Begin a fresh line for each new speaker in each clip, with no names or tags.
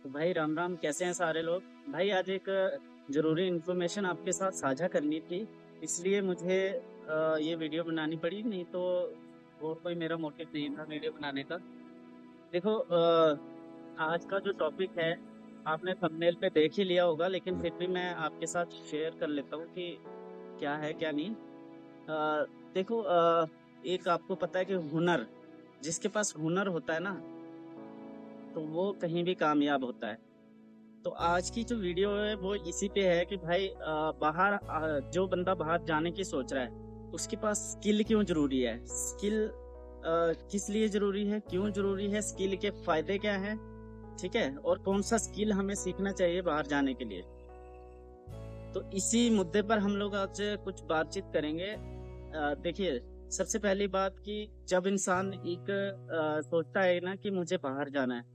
तो भाई राम राम, कैसे हैं सारे लोग। भाई आज एक जरूरी इन्फॉर्मेशन आपके साथ साझा करनी थी, इसलिए मुझे ये वीडियो बनानी पड़ी। नहीं तो और कोई मेरा मोटिव नहीं था वीडियो बनाने का। देखो, आज का जो टॉपिक है आपने थंबनेल पे देख ही लिया होगा, लेकिन फिर भी मैं आपके साथ शेयर कर लेता हूँ कि क्या है क्या नहीं। देखो, एक आपको पता है कि हुनर, जिसके पास हुनर होता है ना, तो वो कहीं भी कामयाब होता है। तो आज की जो वीडियो है वो इसी पे है कि भाई बाहर जो बंदा बाहर जाने की सोच रहा है, उसके पास स्किल क्यों जरूरी है। स्किल किस लिए जरूरी है, क्यों जरूरी है, स्किल के फायदे क्या हैं, ठीक है, और कौन सा स्किल हमें सीखना चाहिए बाहर जाने के लिए। तो इसी मुद्दे पर हम लोग आज कुछ बातचीत करेंगे। देखिए, सबसे पहली बात कि जब इंसान एक सोचता है ना कि मुझे बाहर जाना है,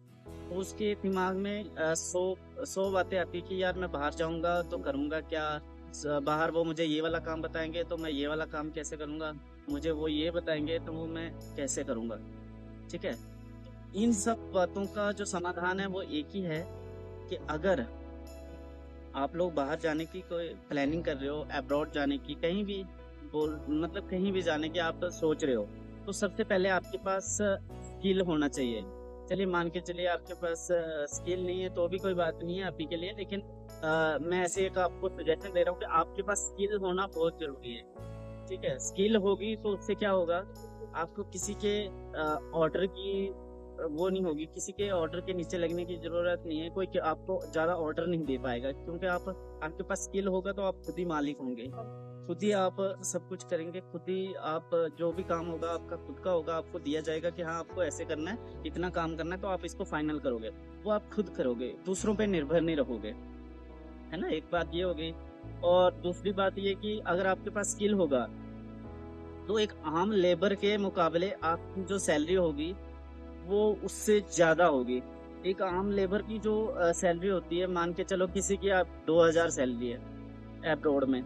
तो उसके दिमाग में सौ सौ बातें आती कि यार मैं बाहर जाऊंगा तो करूंगा क्या। बाहर वो मुझे ये वाला काम बताएंगे तो मैं ये वाला काम कैसे करूंगा, मुझे वो ये बताएंगे तो वो मैं कैसे करूंगा। ठीक है, इन सब बातों का जो समाधान है वो एक ही है कि अगर आप लोग बाहर जाने की कोई प्लानिंग कर रहे हो, अब्रॉड जाने की, कहीं भी बोल मतलब कहीं भी जाने की आप सोच रहे हो, तो सबसे पहले आपके पास स्किल होना चाहिए। चलिए मान के चलिए आपके पास स्किल नहीं है तो भी कोई बात नहीं है आप ही के लिए, लेकिन मैं ऐसे एक आपको सजेशन दे रहा हूँ कि आपके पास स्किल होना बहुत जरूरी है। ठीक है, स्किल होगी तो उससे क्या होगा, आपको किसी के ऑर्डर की वो नहीं होगी, किसी के ऑर्डर के नीचे लगने की जरूरत नहीं है। कोई आपको ज्यादा ऑर्डर नहीं दे पाएगा, क्योंकि आप आपके पास स्किल होगा तो आप खुद ही मालिक होंगे, खुद ही आप सब कुछ करेंगे, खुद ही आप जो भी काम होगा आपका खुद का होगा। आपको दिया जाएगा कि हाँ आपको ऐसे करना है, इतना काम करना है, तो आप इसको फाइनल करोगे, वो आप खुद करोगे, दूसरों पे निर्भर नहीं रहोगे। है ना, एक बात ये होगी। और दूसरी बात ये कि अगर आपके पास स्किल होगा तो एक आम लेबर के मुकाबले आपकी जो सैलरी होगी वो उससे ज्यादा होगी। एक आम लेबर की जो सैलरी होती है, मान के चलो किसी की आप 2000 सैलरी है अब्रॉड में,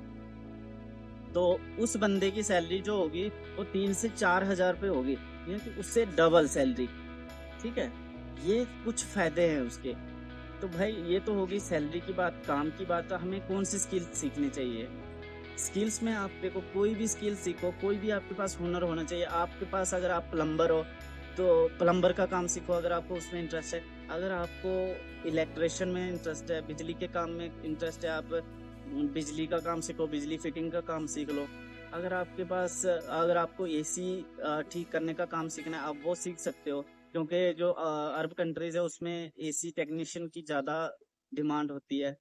तो उस बंदे की सैलरी जो होगी वो 3 से 4 हजार पे होगी, यानी कि उससे डबल सैलरी। ठीक है, ये कुछ फायदे हैं उसके। तो भाई ये तो होगी सैलरी की बात, काम की बात। तो हमें कौन सी स्किल सीखनी चाहिए। स्किल्स में आप देखो, कोई भी स्किल सीखो, कोई भी आपके पास हुनर होना चाहिए। आपके पास अगर आप प्लम्बर हो तो प्लम्बर का काम सीखो अगर आपको उसमें इंटरेस्ट है। अगर आपको इलेक्ट्रिशियन में इंटरेस्ट है, बिजली के काम में इंटरेस्ट है, आप बिजली का काम सीखो, बिजली फिटिंग का काम सीख लो। अगर आपके पास अगर आपको एसी ठीक करने का काम सीखना है, आप वो सीख सकते हो, क्योंकि जो अरब कंट्रीज है उसमें एसी टेक्नीशियन की ज्यादा डिमांड होती है।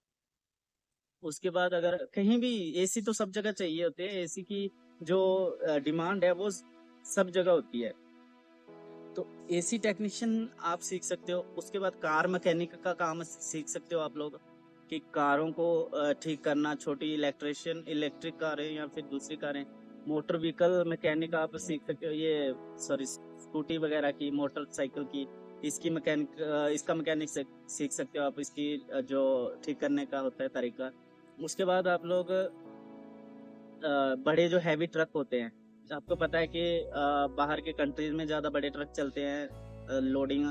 उसके बाद अगर कहीं भी, एसी तो सब जगह चाहिए होते हैं, एसी की जो डिमांड है वो सब जगह होती है। तो एसी टेक्नीशियन आप सीख सकते हो। उसके बाद कार मैकेनिक का काम सीख सकते हो आप लोग, कि कारों को ठीक करना, छोटी इलेक्ट्रिशियन, इलेक्ट्रिक कारें या फिर दूसरी कारें। मोटर व्हीकल मैकेनिक आप सीख सकते हो, ये सॉरी स्कूटी वगैरह की, मोटरसाइकिल की, इसकी मैकेनिक, इसका मैकेनिक सीख सकते हो आप, इसकी जो ठीक करने का होता है तरीका। उसके बाद आप लोग बड़े जो हैवी ट्रक होते हैं, आपको पता है कि बाहर के कंट्रीज में ज्यादा बड़े ट्रक चलते हैं, लोडिंग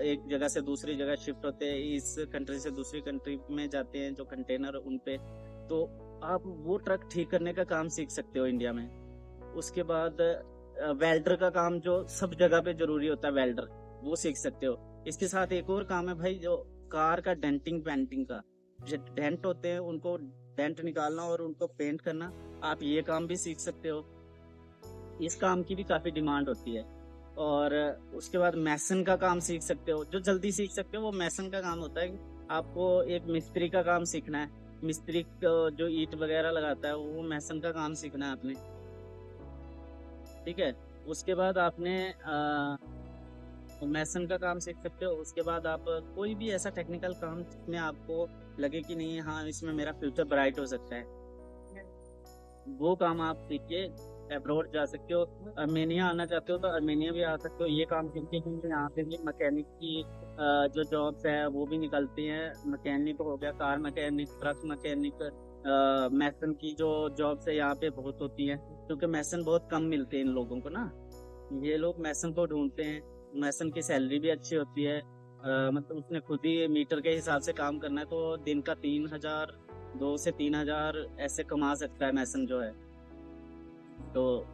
एक जगह से दूसरी जगह शिफ्ट होते हैं, इस कंट्री से दूसरी कंट्री में जाते हैं जो कंटेनर उन पे। तो आप वो ट्रक ठीक करने का काम सीख सकते हो इंडिया में। उसके बाद वेल्डर का काम जो सब जगह पे जरूरी होता है, वेल्डर, वो सीख सकते हो। इसके साथ एक और काम है भाई, जो कार का डेंटिंग पेंटिंग का, जो डेंट होते हैं उनको डेंट निकालना और उनको पेंट करना, आप ये काम भी सीख सकते हो। इस काम की भी काफी डिमांड होती है। और उसके बाद मैसन का काम सीख सकते हो, जो जल्दी सीख सकते हो वो मैसन का काम होता है कि आपको एक मिस्त्री का काम सीखना है। मिस्त्री जो ईंट वगैरह लगाता है वो मैसन का काम सीखना है आपने। ठीक है, उसके बाद आपने मैसन का काम सीख सकते हो। उसके बाद आप कोई भी ऐसा टेक्निकल काम जिसमें आपको लगे कि नहीं हाँ इसमें मेरा फ्यूचर ब्राइट हो सकता है, वो काम आप सीख के अब्रॉड जा सकते हो। अर्मेनिया आना चाहते हो तो अर्मेनिया भी आ सकते हो ये काम सीख के, क्योंकि यहाँ पे भी मैकेनिक की जो जॉब्स है वो भी निकलती हैं। मैकेनिक हो गया, कार मैकेनिक, ट्रक मैकेनिक, मैसन की जो जॉब्स है यहाँ पे बहुत होती है, क्योंकि मैसन बहुत कम मिलते हैं इन लोगों को ना। ये लोग मैसन को ढूंढते हैं, मैसन की सैलरी भी अच्छी होती है। मतलब उसने खुद ही मीटर के हिसाब से काम करना है, तो दिन का 3,000, 2 से 3,000 ऐसे कमा सकता है मैसन जो है। तो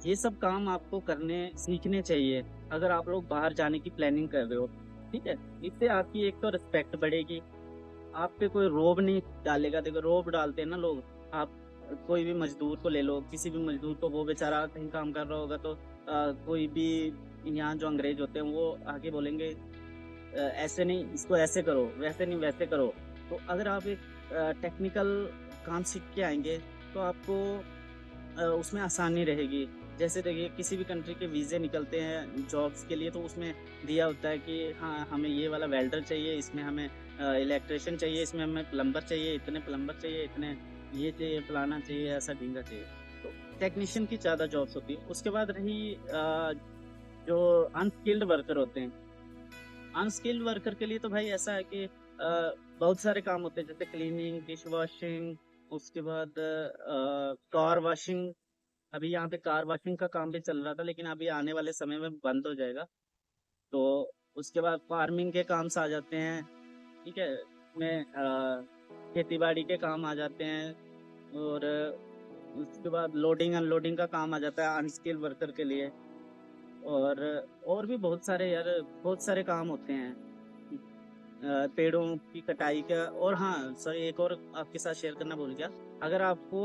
ये सब काम आपको करने सीखने चाहिए अगर आप लोग बाहर जाने की प्लानिंग कर रहे हो। ठीक है, इससे आपकी एक तो रिस्पेक्ट बढ़ेगी, आप पे कोई रोब नहीं डालेगा। देखो रोब डालते हैं ना लोग, आप कोई भी मजदूर को ले लो, किसी भी मजदूर को, वो बेचारा कहीं काम कर रहा होगा तो कोई भी यहाँ जो अंग्रेज होते हैं वो आगे बोलेंगे ऐसे नहीं, इसको ऐसे करो, वैसे नहीं वैसे करो। तो अगर आप एक टेक्निकल काम सीख के आएंगे तो आपको उसमें आसानी रहेगी। जैसे देखिए किसी भी कंट्री के वीज़े निकलते हैं जॉब्स के लिए, तो उसमें दिया होता है कि हाँ हमें ये वाला वेल्डर चाहिए, इसमें हमें इलेक्ट्रिशियन चाहिए, इसमें हमें प्लम्बर चाहिए, इतने प्लम्बर चाहिए, इतने ये चाहिए, फलाना चाहिए, ऐसा ढींगा चाहिए। तो टेक्नीशियन की ज़्यादा जॉब्स होती है। उसके बाद रही जो अनस्किल्ड वर्कर होते हैं, अनस्किल्ड वर्कर के लिए तो भाई ऐसा है कि बहुत सारे काम होते हैं, जैसे क्लीनिंग, डिश वॉशिंग, उसके बाद कार वॉशिंग। अभी यहाँ पे कार वॉशिंग का काम भी चल रहा था, लेकिन अभी आने वाले समय में बंद हो जाएगा। तो उसके बाद फार्मिंग के काम आ जाते हैं। ठीक है, इसमें खेती बाड़ी के काम आ जाते हैं। और उसके बाद लोडिंग अनलोडिंग का काम आ जाता है अनस्किल्ड वर्कर के लिए। और भी बहुत सारे यार, बहुत सारे काम होते हैं पेड़ों की कटाई का। और हाँ सर, एक और आपके साथ शेयर करना भूल गया, अगर आपको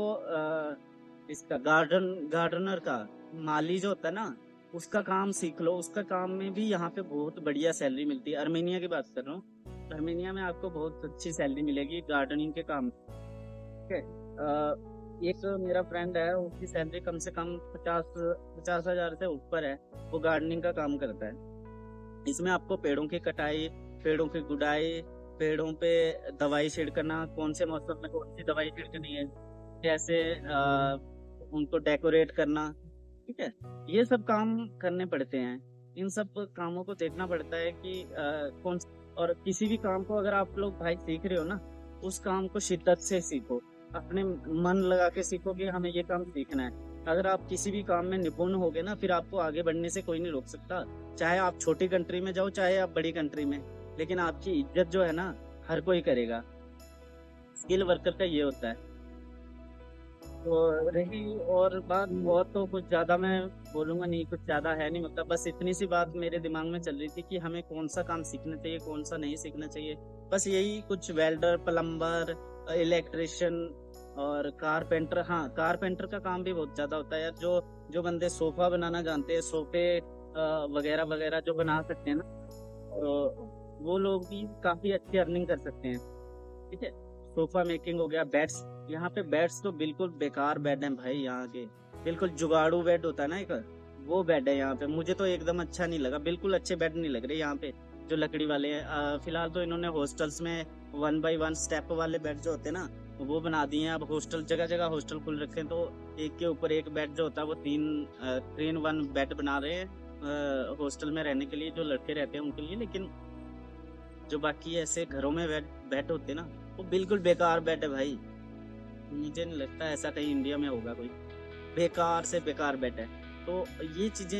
इसका गार्डनर का माली जो होता है ना, उसका काम सीख लो। उसका काम में भी यहाँ पे बहुत बढ़िया सैलरी मिलती है। अर्मेनिया की बात कर रहा हूँ, अर्मेनिया में आपको बहुत अच्छी सैलरी मिलेगी गार्डनिंग के काम। ठीक है, एक मेरा फ्रेंड है, उसकी सैलरी कम से कम 50,000 से ऊपर है। वो गार्डनिंग का काम करता है। इसमें आपको पेड़ों की कटाई, पेड़ों की गुड़ाई, पेड़ों पे दवाई छिड़कना, कौन से मौसम में कौन सी दवाई छिड़कनी है, कैसे उनको डेकोरेट करना। ठीक है, ये सब काम करने पड़ते हैं। इन सब कामों को देखना पड़ता है कि कौन। और किसी भी काम को अगर आप लोग भाई सीख रहे हो ना, उस काम को शिद्दत से सीखो, अपने मन लगा के सीखो कि हमें ये काम सीखना है। अगर आप किसी भी काम में निपुण होगे ना, फिर आपको आगे बढ़ने से कोई नहीं रोक सकता। चाहे आप छोटी कंट्री में जाओ, चाहे आप बड़ी कंट्री में, लेकिन आपकी इज्जत जो है ना, हर कोई करेगा। स्किल वर्कर का ये होता है। तो रही और बात, बहुत तो कुछ ज्यादा मैं बोलूंगा नहीं, कुछ ज्यादा है नहीं, मतलब बस इतनी सी बात मेरे दिमाग में चल रही थी कि हमें कौन सा काम सीखना चाहिए, कौन सा नहीं सीखना चाहिए। बस यही कुछ, वेल्डर, प्लम्बर, इलेक्ट्रिशियन और कारपेंटर। हाँ, कारपेंटर का काम भी बहुत ज्यादा होता है यार। जो बंदे सोफा बनाना जानते हैं, सोफे वगैरह वगैरह जो बना सकते हैं ना, तो वो लोग भी काफी अच्छी अर्निंग कर सकते हैं। ठीक है, सोफा मेकिंग हो गया, बेड्स। यहाँ पे बेड्स तो बिल्कुल बेकार बेड है भाई, यहाँ के बिल्कुल जुगाड़ू बेड होता है ना एक, वो बेड है यहाँ पे। मुझे तो एकदम अच्छा नहीं लगा, बिल्कुल अच्छे बेड नहीं लग रहे यहाँ पे जो लकड़ी वाले हैं। फिलहाल तो इन्होंने हॉस्टल्स में 1 by 1 स्टेप वाले बेड जो होते हैं ना, वो बना दिए हैं। अब हॉस्टल, जगह जगह हॉस्टल खुल रखे हैं, तो एक के ऊपर एक बेड जो होता है वो 3-3-1 बेड बना रहे हैं हॉस्टल में रहने के लिए, जो लड़के रहते हैं उनके लिए। लेकिन जो बाकी ऐसे घरों में बेड होते हैं ना, वो बिल्कुल बेकार बेड है भाई। मुझे नहीं लगता ऐसा कहीं इंडिया में होगा कोई, बेकार से बेकार बेड है। तो ये चीजें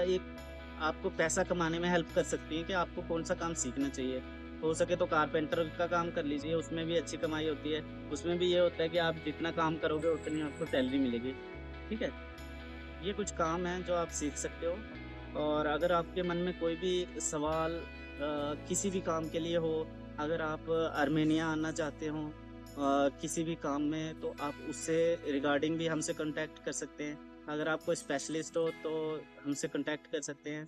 एक आपको पैसा कमाने में हेल्प कर सकती हैं कि आपको कौन सा काम सीखना चाहिए। हो सके तो कारपेंटर का काम कर लीजिए, उसमें भी अच्छी कमाई होती है। उसमें भी ये होता है कि आप जितना काम करोगे उतनी आपको सैलरी मिलेगी। ठीक है, ये कुछ काम हैं जो आप सीख सकते हो। और अगर आपके मन में कोई भी सवाल किसी भी काम के लिए हो, अगर आप आर्मेनिया आना चाहते हो किसी भी काम में, तो आप उससे रिगार्डिंग भी हमसे कांटेक्ट कर सकते हैं। अगर आप कोई स्पेशलिस्ट हो तो हमसे कांटेक्ट कर सकते हैं।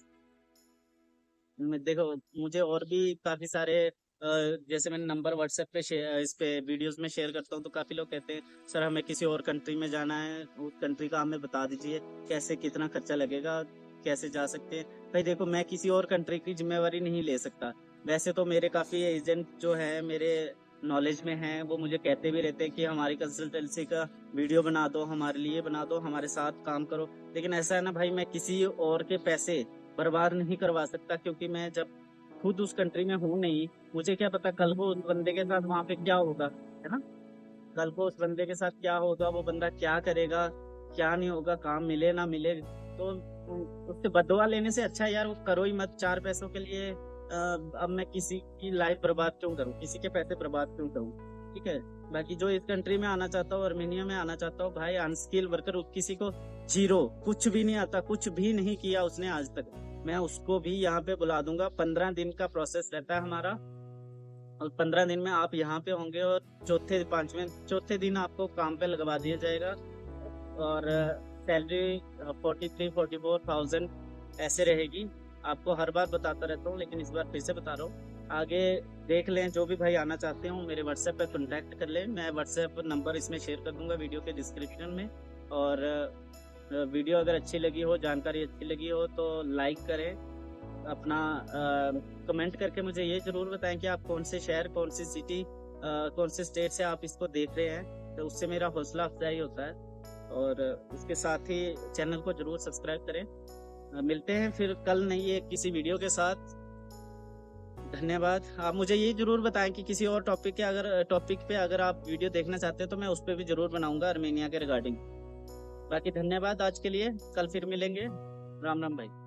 देखो, मुझे और भी काफ़ी सारे जैसे मैंने नंबर व्हाट्सएप पे इस पे वीडियोस में शेयर करता हूँ, तो काफ़ी लोग कहते हैं सर हमें किसी और कंट्री में जाना है, उस कंट्री का हमें बता दीजिए, कैसे कितना खर्चा लगेगा, कैसे जा सकते हैं। भाई देखो, मैं किसी और कंट्री की जिम्मेवारी नहीं ले सकता। वैसे तो मेरे काफ़ी एजेंट जो है मेरे नॉलेज में हैं, वो मुझे कहते भी रहते हैं कि हमारी कंसल्टेंसी का वीडियो बना दो, हमारे लिए बना दो, हमारे साथ काम करो। लेकिन ऐसा है ना भाई, मैं किसी और के पैसे बर्बाद नहीं करवा सकता, क्योंकि मैं जब खुद उस कंट्री में हूँ नहीं, मुझे क्या पता कल को उस बंदे के साथ वहां पे क्या होगा, है ना। कल को उस बंदे के साथ क्या होगा, वो बंदा क्या करेगा, क्या नहीं होगा, काम मिले ना मिले। तो उससे बददुआ लेने से अच्छा है यार वो करो ही मत। 4 पैसों के लिए अब मैं किसी की लाइफ बर्बाद क्यों करूं, किसी के पैसे बर्बाद क्यों करूं, ठीक है। बाकी जो इस कंट्री में आना चाहता हूँ, आर्मेनिया में आना चाहता हूँ, भाई अनस्किल वर्कर, किसी को जीरो, कुछ भी नहीं आता, कुछ भी नहीं किया उसने आज तक, मैं उसको भी यहाँ पे बुला दूंगा। 15 दिन का प्रोसेस रहता है हमारा, और 15 दिन में आप यहाँ पे होंगे, और चौथे दिन आपको काम पे लगवा दिया जाएगा। और सैलरी 43-44,000 ऐसे रहेगी। आपको हर बार बताता रहता हूँ, लेकिन इस बार फिर से बता रहा हूँ। आगे देख लें, जो भी भाई आना चाहते हो मेरे व्हाट्सएप पे कांटेक्ट कर लें। मैं व्हाट्सएप नंबर इसमें शेयर कर दूंगा वीडियो के डिस्क्रिप्शन में। और वीडियो अगर अच्छी लगी हो, जानकारी अच्छी लगी हो, तो लाइक करें। अपना कमेंट करके मुझे ये जरूर बताएं कि आप कौन से शहर, कौन सी सिटी, कौन से स्टेट से आप इसको देख रहे हैं, तो उससे मेरा हौसला अफजाई होता है। और उसके साथ ही चैनल को जरूर सब्सक्राइब करें। मिलते हैं फिर कल नई एक किसी वीडियो के साथ। धन्यवाद। आप मुझे ये जरूर बताएं कि किसी और टॉपिक पे अगर आप वीडियो देखना चाहते हैं, तो मैं उस पर भी जरूर बनाऊंगा आर्मेनिया के रिगार्डिंग। बाकी धन्यवाद आज के लिए, कल फिर मिलेंगे। राम राम भाई।